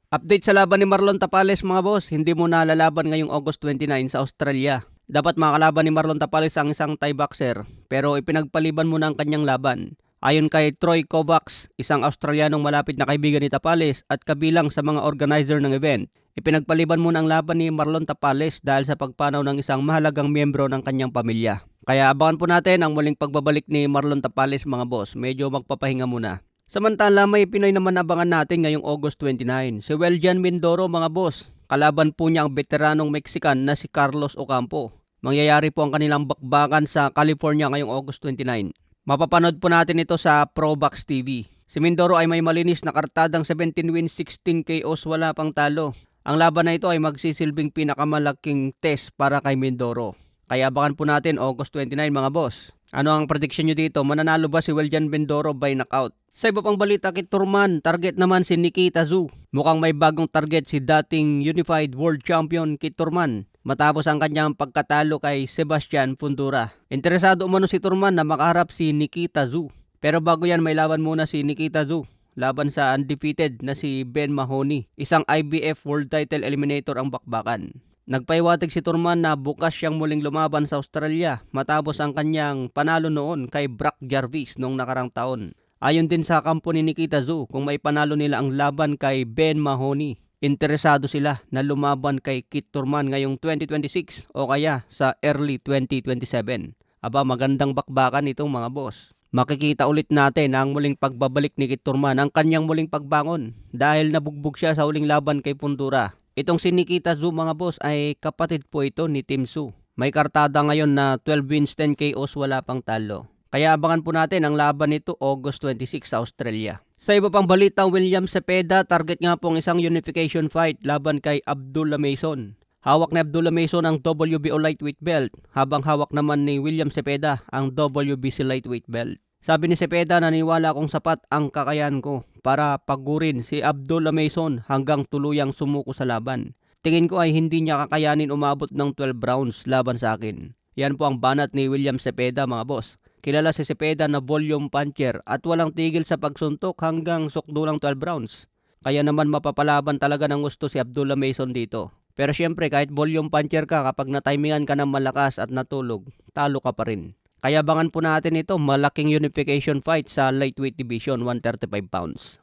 Update sa laban ni Marlon Tapales mga boss, hindi mo na lalaban ngayong August 29 sa Australia. Dapat makakalaban ni Marlon Tapales ang isang Thai boxer, pero ipinagpaliban mo na ang kanyang laban. Ayon kay Troy Kovacs, isang Australianong malapit na kaibigan ni Tapales at kabilang sa mga organizer ng event, ipinagpaliban mo na ang laban ni Marlon Tapales dahil sa pagpanaw ng isang mahalagang miyembro ng kanyang pamilya. Kaya abangan po natin ang muling pagbabalik ni Marlon Tapales mga boss, medyo magpapahinga muna. Samantala may Pinoy naman abangan natin ngayong August 29. Si Weljan Mindoro mga boss. Kalaban po niya ang veteranong Mexican na si Carlos Ocampo. Mangyayari po ang kanilang bakbakan sa California ngayong August 29. Mapapanood po natin ito sa ProBox TV. Si Mindoro ay may malinis na kartadang 17 wins, 16 KOs, wala pang talo. Ang laban na ito ay magsisilbing pinakamalaking test para kay Mindoro. Kaya abangan po natin August 29 mga boss. Ano ang prediction nyo dito? Mananalo ba si Weljan Mindoro by knockout? Sa iba pang balita kay Turman, target naman si Nikita Tszyu. Mukhang may bagong target si dating Unified World Champion Kit Turman matapos ang kanyang pagkatalo kay Sebastian Fundora. Interesado umano si Turman na makaharap si Nikita Tszyu. Pero bago yan may laban muna si Nikita Tszyu laban sa undefeated na si Ben Mahoney. Isang IBF World Title Eliminator ang bakbakan. Nagpaiwatig si Turman na bukas siyang muling lumaban sa Australia matapos ang kanyang panalo noon kay Brock Jarvis noong nakarang taon. Ayon din sa kampo ni Nikita Tszyu, kung may panalo nila ang laban kay Ben Mahoney, interesado sila na lumaban kay Kit Turman ngayong 2026 o kaya sa early 2027. Aba, magandang bakbakan itong mga boss. Makikita ulit natin ang muling pagbabalik ni Kit Turman, ang kanyang muling pagbangon dahil nabugbog siya sa huling laban kay Fundora. Itong si Nikita Tszyu mga boss ay kapatid po ito ni Tim Tszyu. May kartada ngayon na 12 wins, 10 KOs, wala pang talo. Kaya abangan po natin ang laban nito August 26 sa Australia. Sa iba pang balita, William Cepeda, target nga po ang isang unification fight laban kay Abdullah Mason. Hawak ni Abdullah Mason ang WBO lightweight belt, habang hawak naman ni William Cepeda ang WBC lightweight belt. Sabi ni Cepeda, naniwala kong sapat ang kakayahan ko para pagurin si Abdullah Mason hanggang tuluyang sumuko sa laban. Tingin ko ay hindi niya kakayanin umabot ng 12 rounds laban sa akin. Yan po ang banat ni William Cepeda mga boss. Kilala si Cepeda na volume puncher at walang tigil sa pagsuntok hanggang sukdulang 12 rounds. Kaya naman mapapalaban talaga ng gusto si Abdullah Mason dito. Pero syempre kahit volume puncher ka, kapag natimingan ka ng malakas at natulog, talo ka pa rin. Kaya abangan po natin ito, malaking unification fight sa lightweight division 135 pounds.